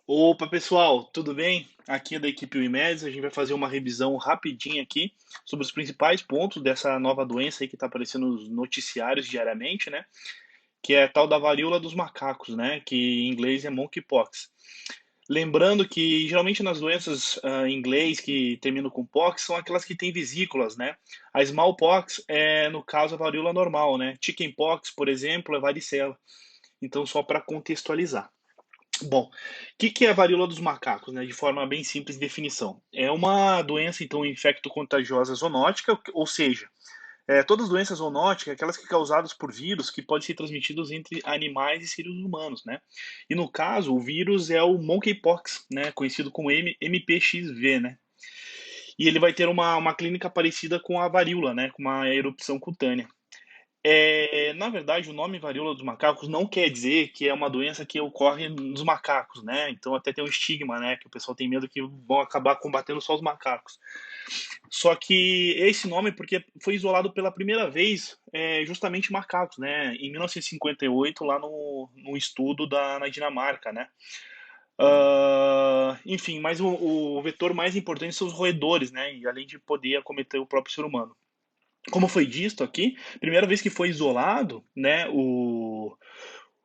Opa, pessoal, tudo bem? Aqui é da equipe Unimed. A gente vai fazer uma revisão rapidinha aqui sobre os principais pontos dessa nova doença aí que está aparecendo nos noticiários diariamente, né? Que é a tal da varíola dos macacos, né? Que em inglês é monkeypox. Lembrando que geralmente nas doenças em inglês que terminam com pox são aquelas que têm vesículas, né? A smallpox é, no caso, a varíola normal, né? Chickenpox, por exemplo, é varicela. Então, só para contextualizar. Bom, o que é a varíola dos macacos, né? De forma bem simples de definição. É uma doença, então, infecto-contagiosa zoonótica, ou seja, todas as doenças zoonóticas, aquelas que causadas por vírus que podem ser transmitidos entre animais e seres humanos, né? E no caso, o vírus é o monkeypox, né? Conhecido como MPXV, né? E ele vai ter uma clínica parecida com a varíola, né? Com uma erupção cutânea. Na verdade, o nome varíola dos macacos não quer dizer que é uma doença que ocorre nos macacos, né? Então até tem um estigma, né? Que o pessoal tem medo que vão acabar combatendo só os macacos. Só que esse nome é porque foi isolado pela primeira vez justamente macacos, né? Em 1958, lá no estudo na Dinamarca, né? Enfim, mas o vetor mais importante são os roedores, né? E além de poder acometer o próprio ser humano. Como foi dito aqui, primeira vez que foi isolado, né,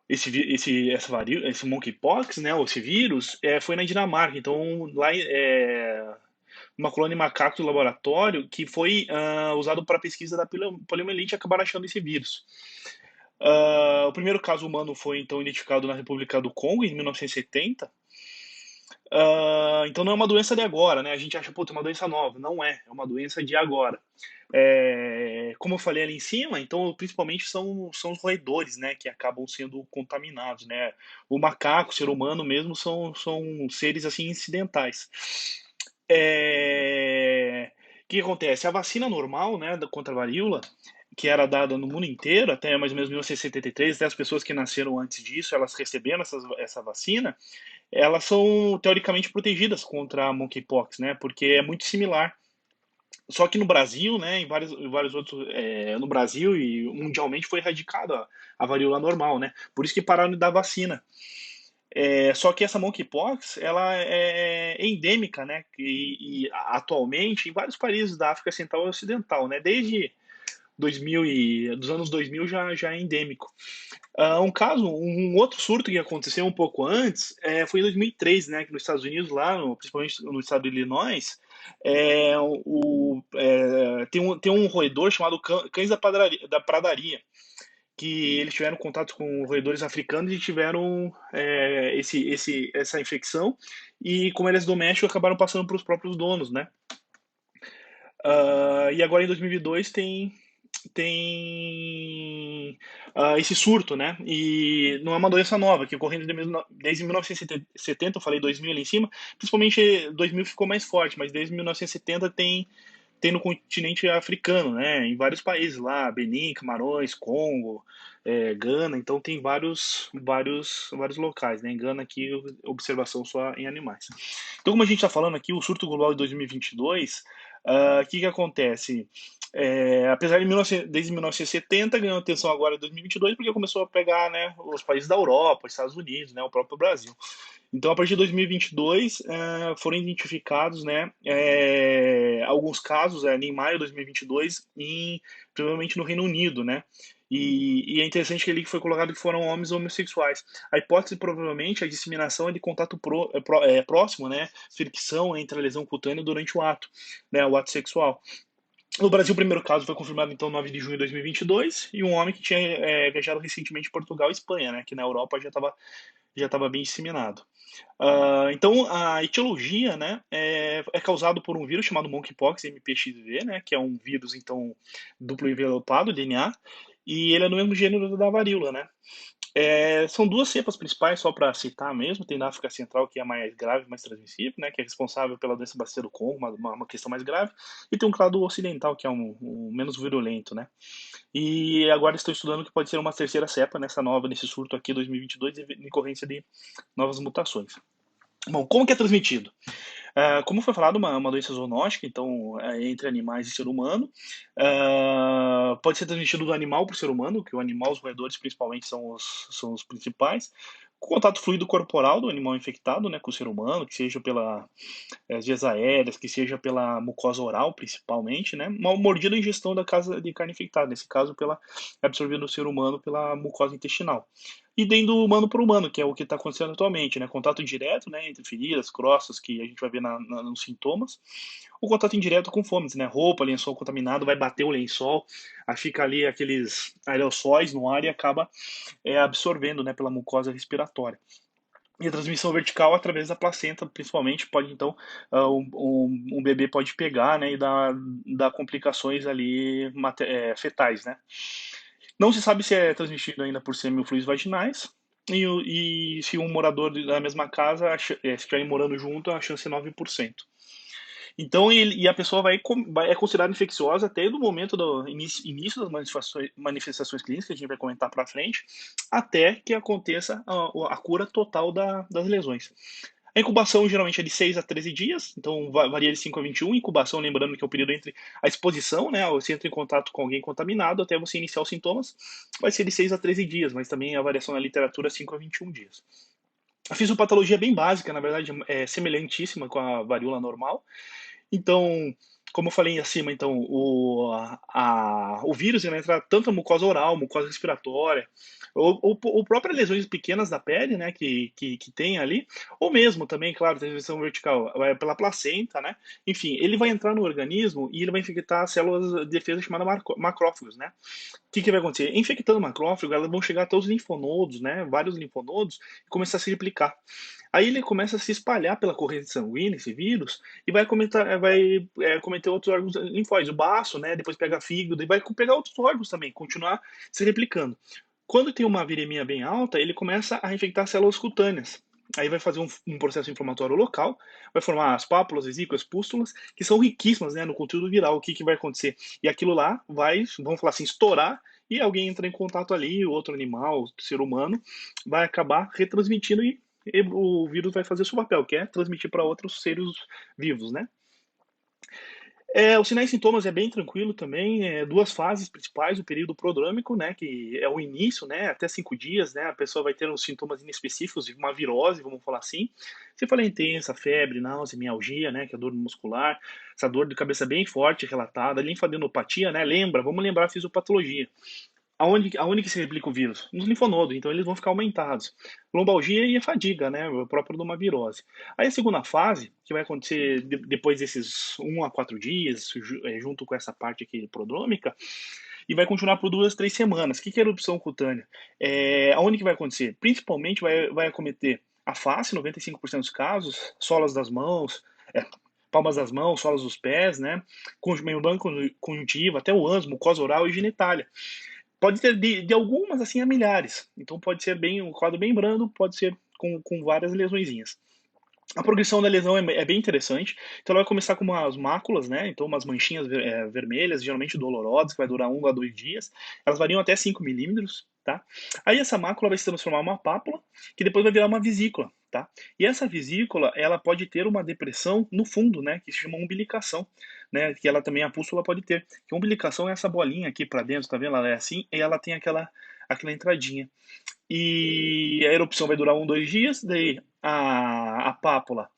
esse monkeypox, né, ou esse vírus, foi na Dinamarca. Então, lá, uma colônia de macacos do laboratório que foi usado para pesquisa da poliomielite, acabaram achando esse vírus. O primeiro caso humano foi então identificado na República do Congo em 1970. Então não é uma doença de agora, né? A gente acha, puta, é uma doença nova. Não é, é uma doença de agora. Como eu falei ali em cima, então principalmente são os roedores, né, que acabam sendo contaminados, né? O macaco, o ser humano mesmo, são seres assim incidentais. O que acontece? A vacina normal, né, contra a varíola, que era dada no mundo inteiro, até mais ou menos 1973, até as pessoas que nasceram antes disso, elas receberam essa vacina, elas são teoricamente protegidas contra a monkeypox, né, porque é muito similar. Só que no Brasil, né, em vários outros, no Brasil e mundialmente foi erradicada a varíola normal, né? Por isso que pararam de dar vacina. Só que essa monkeypox, ela é endêmica, né? E atualmente em vários países da África Central e Ocidental, né? Desde 2000 dos anos 2000 já é endêmico. Um outro surto que aconteceu um pouco antes foi em 2003, né, que nos Estados Unidos, lá, principalmente no estado de Illinois, tem um roedor chamado cães da pradaria, que eles tiveram contato com roedores africanos e tiveram essa infecção, e como eles domésticos, acabaram passando para os próprios donos, né? E agora em 2022 tem esse surto, né? E não é uma doença nova, que ocorrendo desde 1970, eu falei 2000 ali em cima, principalmente 2000 ficou mais forte, mas desde 1970 tem no continente africano, né? Em vários países lá, Benin, Camarões, Congo, Gana, então tem vários locais, né? Em Gana aqui, observação só em animais. Então, como a gente está falando aqui, o surto global de 2022, o que acontece? Apesar de desde 1970, ganhou atenção agora em 2022, porque começou a pegar, né, os países da Europa, os Estados Unidos, né, o próprio Brasil. Então, a partir de 2022, foram identificados, né, alguns casos em maio de 2022, provavelmente no Reino Unido, né? E é interessante que ele foi colocado que foram homens homossexuais. A hipótese provavelmente é a disseminação é de contato próximo, né? Fricção entre a lesão cutânea durante o ato, né? O ato sexual. No Brasil, o primeiro caso foi confirmado então 9 de junho de 2022 e um homem que tinha viajado recentemente em Portugal e Espanha, né? Que na Europa já estava bem disseminado. Então, a etiologia, né, é causado por um vírus chamado monkeypox, MPXV, né, que é um vírus, então, duplo envelopado, DNA, e ele é do mesmo gênero da varíola, né. São duas cepas principais, só para citar mesmo, tem na África Central, que é a mais grave, mais transmissível, né, que é responsável pela doença bacila do Congo, uma questão mais grave, e tem um clado ocidental, que é um menos virulento, né. E agora estou estudando que pode ser uma terceira cepa nesse surto aqui 2022, em decorrência de novas mutações. Bom, como que é transmitido? Como foi falado, uma doença zoonótica, então entre animais e ser humano. Pode ser transmitido do animal para o ser humano, que o animal, os roedores principalmente são os principais. contato fluido corporal do animal infectado, né, com o ser humano, que seja pela as vias aéreas, que seja pela mucosa oral, principalmente, né? Uma mordida ou ingestão da casa de carne infectada, nesse caso, pela absorvida no ser humano pela mucosa intestinal. E dentro do humano para humano, que é o que está acontecendo atualmente, né? Contato direto, né, entre feridas, crostas, que a gente vai ver nos sintomas. O contato indireto com fomes, né? Roupa, lençol contaminado, vai bater o lençol, aí fica ali aqueles aerossóis no ar e acaba absorvendo, né, pela mucosa respiratória. E a transmissão vertical através da placenta, principalmente, pode então, um bebê pode pegar, né, e dar complicações ali fetais, né. Não se sabe se é transmitido ainda por semifluidos vaginais, e se um morador da mesma casa, se estiverem morando junto, a chance é 9%. Então, a pessoa é considerada infecciosa até do momento do início das manifestações clínicas, que a gente vai comentar para frente, até que aconteça a cura total das lesões. A incubação geralmente é de 6 a 13 dias, então varia de 5 a 21. Incubação, lembrando que é o período entre a exposição, né, você entra em contato com alguém contaminado, até você iniciar os sintomas, vai ser de 6 a 13 dias, mas também a variação na literatura é 5 a 21 dias. A fisiopatologia é bem básica, na verdade é semelhantíssima com a varíola normal. Então, como eu falei acima, então, o vírus ele entra tanto na mucosa oral, mucosa respiratória, ou próprias lesões pequenas da pele, né, que tem ali, ou mesmo também, claro, transmissão vertical, vai pela placenta, né, enfim, ele vai entrar no organismo e ele vai infectar células de defesa chamadas macrófagos, né. Que vai acontecer? Infectando o macrófago, elas vão chegar até os linfonodos, né, vários linfonodos, e começar a se replicar. Aí ele começa a se espalhar pela corrente sanguínea, esse vírus, e cometer outros órgãos linfóides, o baço, né, depois pega fígado, e vai pegar outros órgãos também, continuar se replicando. Quando tem uma viremia bem alta, ele começa a infectar células cutâneas. Aí vai fazer um processo inflamatório local, vai formar as pápulas, vesículas, pústulas, que são riquíssimas, né, no conteúdo viral. O que vai acontecer? E aquilo lá vai, vamos falar assim, estourar, e alguém entra em contato ali, outro animal, ser humano, vai acabar retransmitindo e o vírus vai fazer o seu papel, que é transmitir para outros seres vivos, né? Os sinais e sintomas é bem tranquilo também, duas fases principais, o período prodrômico, né, que é o início, né, até 5 dias, né, a pessoa vai ter uns sintomas inespecíficos, uma virose, vamos falar assim. Se for intensa, febre, náusea, mialgia, né, que é dor muscular, essa dor de cabeça bem forte relatada, linfadenopatia, né, vamos lembrar a fisiopatologia. Aonde que se replica o vírus? Nos linfonodos, então eles vão ficar aumentados. Lombalgia e a fadiga, né, o próprio de uma virose. Aí a segunda fase, que vai acontecer depois desses 1 a 4 dias, junto com essa parte aqui prodrômica, e vai continuar por 2, 3 semanas. O que é erupção cutânea? Aonde que vai acontecer? Principalmente vai acometer a face, 95% dos casos, solas das mãos, palmas das mãos, solas dos pés, né, membrana conjuntiva, até o ânus, mucosa oral e genitália. Pode ter de algumas, assim, a milhares. Então pode ser bem um quadro bem brando, pode ser com várias lesõezinhas. A progressão da lesão é bem interessante. Então ela vai começar com umas máculas, né? Então umas manchinhas vermelhas, geralmente dolorosas, que vai durar 1 a 2 dias. Elas variam até 5 milímetros, tá? Aí essa mácula vai se transformar em uma pápula, que depois vai virar uma vesícula, tá? E essa vesícula, ela pode ter uma depressão no fundo, né? Que se chama umbilicação, né? Que ela também, a pústula pode ter. Que a umbilicação é essa bolinha aqui para dentro, tá vendo? Ela é assim, e ela tem aquela entradinha. E a erupção vai durar 1, 2 dias, daí a pápula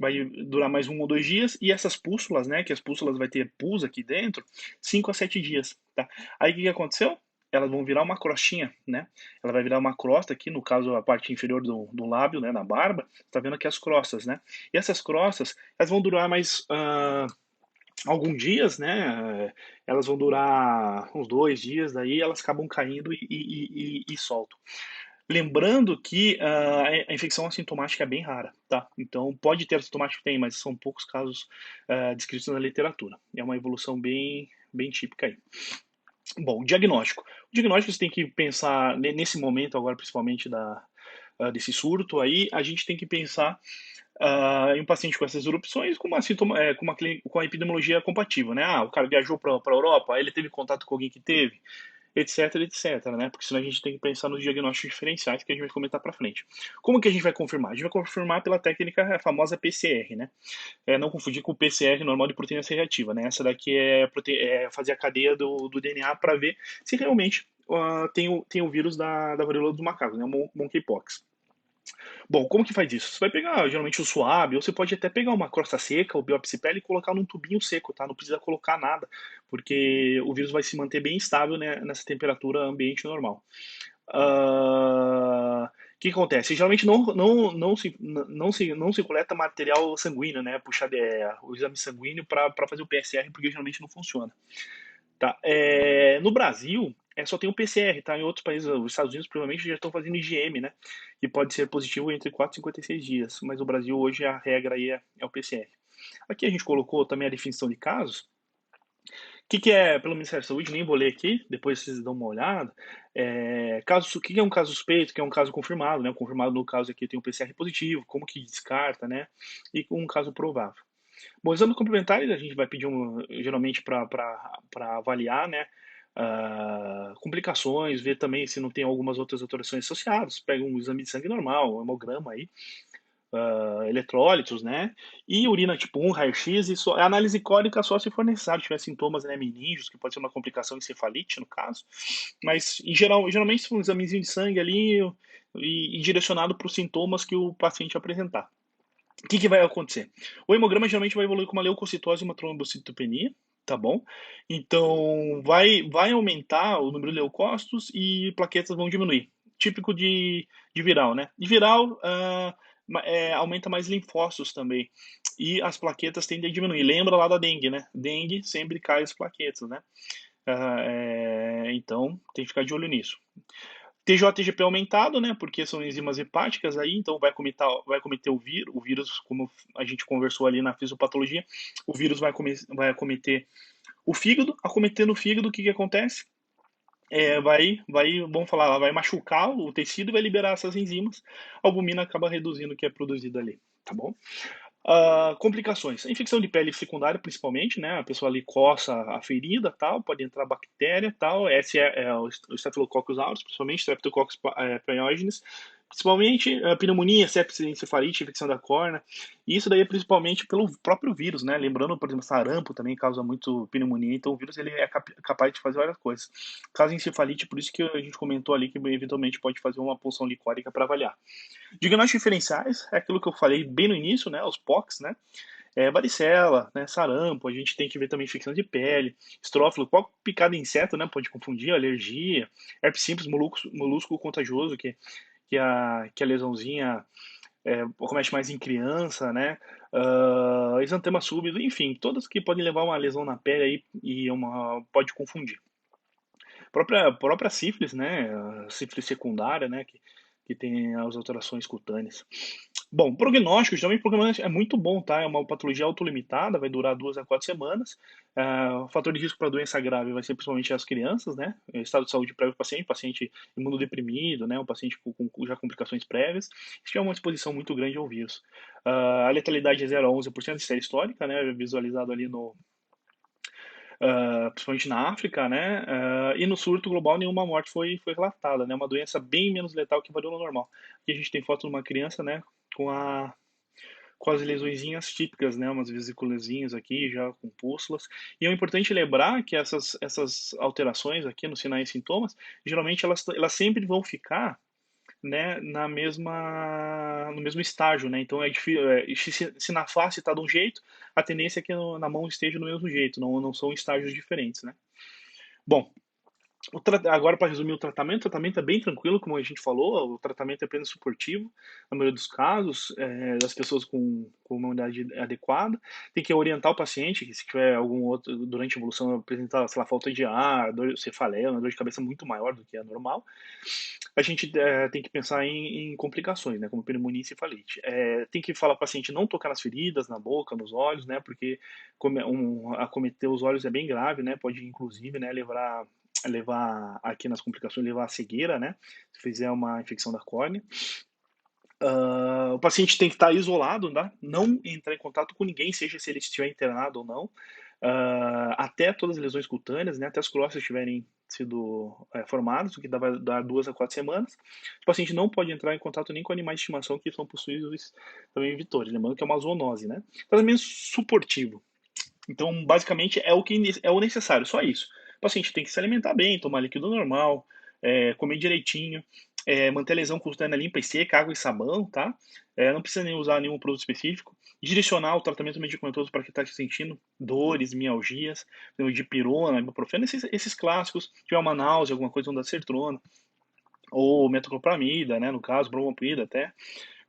vai durar mais 1 ou 2 dias, e essas pústulas, né, que as pústulas vai ter pus aqui dentro, 5 a 7 dias, tá? Aí o que aconteceu? Elas vão virar uma crostinha, né? Ela vai virar uma crosta aqui, no caso a parte inferior do lábio, né, na barba, tá vendo aqui as crostas, né? E essas crostas, elas vão durar mais alguns dias, né? Elas vão durar uns 2 dias, daí elas acabam caindo e soltam. Lembrando que a infecção assintomática é bem rara, tá? Então, pode ter assintomático, tem, mas são poucos casos descritos na literatura. É uma evolução bem típica aí. Bom, o diagnóstico. O diagnóstico você tem que pensar, nesse momento agora, principalmente desse surto aí, a gente tem que pensar em um paciente com essas erupções com a epidemiologia compatível, né? O cara viajou para a Europa, ele teve contato com alguém que teve, etc, etc, né? Porque senão a gente tem que pensar nos diagnósticos diferenciais que a gente vai comentar para frente. Como que a gente vai confirmar? A gente vai confirmar pela técnica famosa PCR, né? Não confundir com o PCR normal de proteína C reativa, né? Essa daqui é fazer a cadeia do DNA para ver se realmente tem o vírus da varíola dos macacos, né? O monkeypox. Bom, como que faz isso? Você vai pegar geralmente o suave, ou você pode até pegar uma crosta seca, ou biopsipele e colocar num tubinho seco, tá? Não precisa colocar nada, porque o vírus vai se manter bem estável, né, nessa temperatura ambiente normal. O que acontece? Geralmente não se coleta material sanguíneo, né? Puxar o exame sanguíneo para fazer o PCR, porque geralmente não funciona. Tá? No Brasil, só tem o PCR, tá? Em outros países, os Estados Unidos provavelmente já estão fazendo IgM, né? Que pode ser positivo entre 4 e 56 dias. Mas o Brasil hoje a regra aí é o PCR. Aqui a gente colocou também a definição de casos. O que é pelo Ministério da Saúde? Nem vou ler aqui, depois vocês dão uma olhada. O que é um caso suspeito, o que é um caso confirmado, né? O confirmado no caso aqui tem um PCR positivo, como que descarta, né? E um caso provável. Bom, exames complementares a gente vai pedir geralmente para avaliar, né? Complicações, ver também se não tem algumas outras alterações associadas. Pega um exame de sangue normal, um hemograma aí, eletrólitos, né? E urina tipo 1, raio-x, isso, a análise cólica só se for necessário, tiver sintomas, né, meninges, que pode ser uma complicação encefalite no caso. Mas, geralmente, um examezinho de sangue ali e direcionado para os sintomas que o paciente apresentar. O que vai acontecer? O hemograma geralmente vai evoluir com uma leucocitose e uma trombocitopenia, tá bom? Então, vai aumentar o número de leucócitos e plaquetas vão diminuir. Típico de viral, né? De viral, aumenta mais linfócitos também. E as plaquetas tendem a diminuir. Lembra lá da dengue, né? Dengue sempre cai as plaquetas, né? Então, tem que ficar de olho nisso. TJ-TGP aumentado, né? Porque são enzimas hepáticas aí, então vai cometer o vírus, como a gente conversou ali na fisiopatologia, o vírus vai acometer o fígado. Acometendo o fígado, o que acontece? Vamos falar, vai machucar o tecido e vai liberar essas enzimas. A albumina acaba reduzindo o que é produzido ali, tá bom? Complicações. A infecção de pele secundária, principalmente, né? A pessoa ali coça a ferida, tal, pode entrar bactéria, tal. Esse é o Staphylococcus aureus, principalmente Streptococcus pyogenes. Principalmente pneumonia, sepsis, encefalite, infecção da córnea. E isso daí é principalmente pelo próprio vírus, né? Lembrando, por exemplo, sarampo também causa muito pneumonia, então o vírus ele é capaz de fazer várias coisas. Caso encefalite, por isso que a gente comentou ali que eventualmente pode fazer uma punção licórica para avaliar. Diagnósticos diferenciais é aquilo que eu falei bem no início, né? Os POCs, né? Varicela, né? Sarampo, a gente tem que ver também infecção de pele, estrófilo, qual picada de inseto, né? Pode confundir, alergia, herpes simples, molúsculo contagioso, que a lesãozinha comete mais em criança, né? Exantema súbito, enfim, todas que podem levar uma lesão na pele aí e pode confundir. Própria sífilis, né? A sífilis secundária, né? Que tem as alterações cutâneas. Bom, prognóstico, geralmente o prognóstico é muito bom, tá? É uma patologia autolimitada, vai durar 2 a 4 semanas. O fator de risco para doença grave vai ser principalmente as crianças, né? Estado de saúde prévio do paciente imunodeprimido, né? O paciente com já complicações prévias. Isso é uma exposição muito grande ao vírus. A letalidade é 0 a 11%, isso é histórica, né? Visualizado ali principalmente na África, né? E no surto global nenhuma morte foi relatada, né? Uma doença bem menos letal que a varíola normal. Aqui a gente tem foto de uma criança, né? Com as lesõezinhas típicas, né? Umas vesículazinhas aqui, já com pústulas. E é importante lembrar que essas alterações aqui nos sinais e sintomas, geralmente elas sempre vão ficar, né, no mesmo estágio, né? Então é difícil, se na face está de um jeito, a tendência é que na mão esteja do mesmo jeito, não são estágios diferentes, né? Bom, agora, para resumir o tratamento é bem tranquilo, como a gente falou, o tratamento é apenas suportivo, na maioria dos casos, das pessoas com uma imunidade adequada. Tem que orientar o paciente, que se tiver algum outro, durante a evolução, apresentar, sei lá, falta de ar, cefaleia, uma dor de cabeça muito maior do que a normal, a gente tem que pensar em complicações, né, como pneumonia e encefalite. Tem que falar para o paciente não tocar nas feridas, na boca, nos olhos, né, porque acometer os olhos é bem grave, né, pode inclusive, né, levar aqui nas complicações, levar a cegueira, né, se fizer uma infecção da córnea. O paciente tem que estar isolado, tá? Não entrar em contato com ninguém, seja se ele estiver internado ou não, até todas as lesões cutâneas, né, até as clorócias tiverem sido formadas, o que vai dar 2 a 4 semanas. O paciente não pode entrar em contato nem com animais de estimação que são possuídos também em vitores, lembrando que é uma zoonose, né? Tratamento suportivo. Então, basicamente, é o necessário, só isso. O paciente tem que se alimentar bem, tomar líquido normal, comer direitinho, manter a lesão cutânea limpa e seca, água e sabão, tá? Não precisa nem usar nenhum produto específico. Direcionar o tratamento medicamentoso para quem está sentindo dores, mialgias, dipirona, ibuprofeno, esses clássicos. Se tiver uma náusea, alguma coisa, ondansetrona, ou metoclopramida, né, no caso, bromoprida até.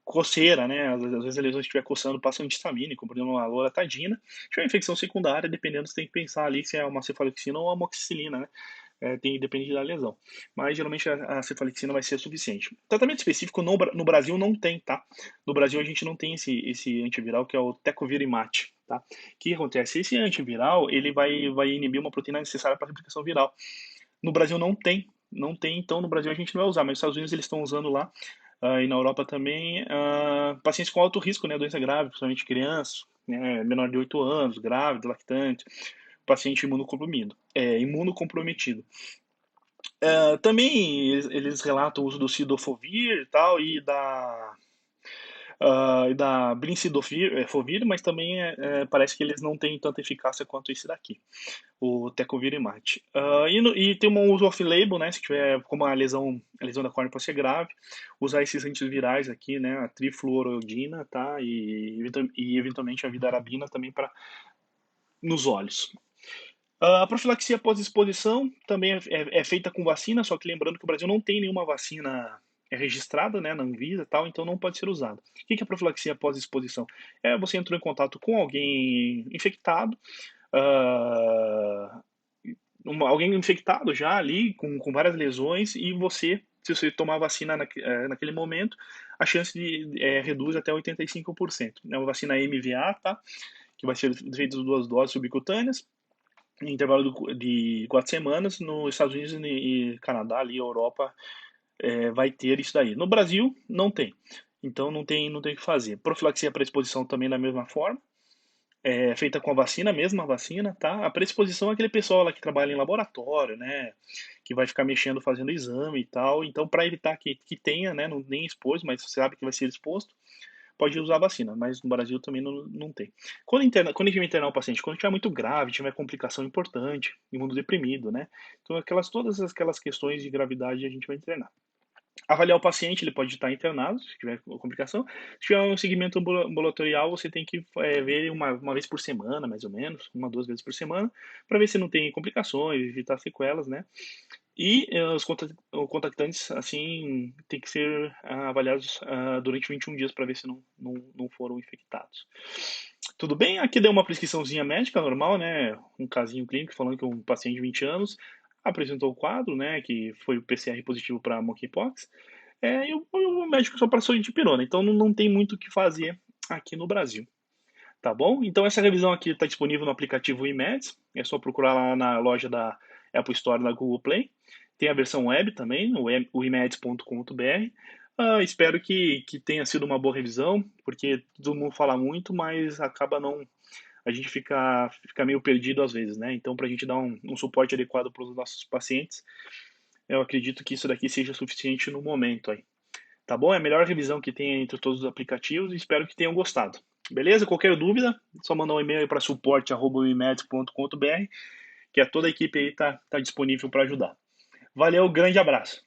Coceira, né, às vezes a lesão estiver coçando, passa um antistamínico, por exemplo, uma loratadina. Se tiver infecção secundária, dependendo, você tem que pensar ali se é uma cefalexina ou uma amoxicilina, né? Depende da lesão. Mas geralmente a cefalexina vai ser suficiente. Tratamento específico no Brasil não tem, tá? No Brasil a gente não tem esse antiviral que é o tecovirimat, tá? O que acontece? Esse antiviral ele vai inibir uma proteína necessária para a replicação viral. No Brasil não tem, então no Brasil a gente não vai usar, mas nos Estados Unidos eles estão usando lá, e na Europa também, pacientes com alto risco, né, doença grave, principalmente crianças, né, menor de 8 anos, grávido, lactante, paciente imunocomprometido. Também eles relatam o uso do cidofovir e tal, e da brincidofovir, mas também parece que eles não têm tanta eficácia quanto esse daqui, o tecovirimat. E tem um uso off-label, né, se tiver como a lesão da córnea pode ser grave, usar esses antivirais aqui, né, a trifluoroidina, tá, e eventualmente a vidarabina também para nos olhos. A profilaxia pós-exposição também é feita com vacina, só que lembrando que o Brasil não tem nenhuma vacina registrada, né, na Anvisa e tal, então não pode ser usada. O que é a profilaxia pós-exposição? Você entrou em contato com alguém infectado, ah, alguém infectado já ali, com várias lesões, e se você tomar a vacina naquele momento, a chance reduz até 85%. É uma vacina MVA, tá? Que vai ser feita 2 doses subcutâneas, em intervalo de 4 semanas. Nos Estados Unidos e Canadá, ali, Europa, vai ter isso daí. No Brasil, não tem. Então, não tem o que fazer. Profilaxia para exposição também da mesma forma. Feita com a vacina, a mesma vacina, tá? A predisposição é aquele pessoal lá que trabalha em laboratório, né? Que vai ficar mexendo, fazendo exame e tal. Então, para evitar que tenha, né? Não, nem expôs, mas você sabe que vai ser exposto, pode usar a vacina, mas no Brasil também não tem. Quando a gente vai internar o paciente, quando tiver muito grave, tiver complicação importante, imunodeprimido, né? Então, todas aquelas questões de gravidade a gente vai internar. Avaliar o paciente, ele pode estar internado, se tiver complicação. Se tiver um segmento ambulatorial, você tem que ver ele uma vez por semana, mais ou menos, 2 vezes por semana, para ver se não tem complicações, evitar sequelas, né? E os contactantes, assim, tem que ser avaliados durante 21 dias para ver se não foram infectados. Tudo bem? Aqui deu uma prescriçãozinha médica normal, né? Um casinho clínico falando que um paciente de 20 anos apresentou o quadro, né? Que foi o PCR positivo para monkeypox. E o médico só passou de dipirona. Então não tem muito o que fazer aqui no Brasil. Tá bom? Então essa revisão aqui está disponível no aplicativo iMeds. É só procurar lá na loja da Apple Store e da Google Play. Tem a versão web também, o imeds.com.br. Espero que tenha sido uma boa revisão, porque todo mundo fala muito, mas acaba não. A gente fica meio perdido às vezes, né? Então, para a gente dar um suporte adequado para os nossos pacientes, eu acredito que isso daqui seja suficiente no momento aí. Tá bom? É a melhor revisão que tem entre todos os aplicativos e espero que tenham gostado. Beleza? Qualquer dúvida, é só mandar um e-mail para suporte@imeds.com.br, que toda a equipe aí tá disponível para ajudar. Valeu, grande abraço.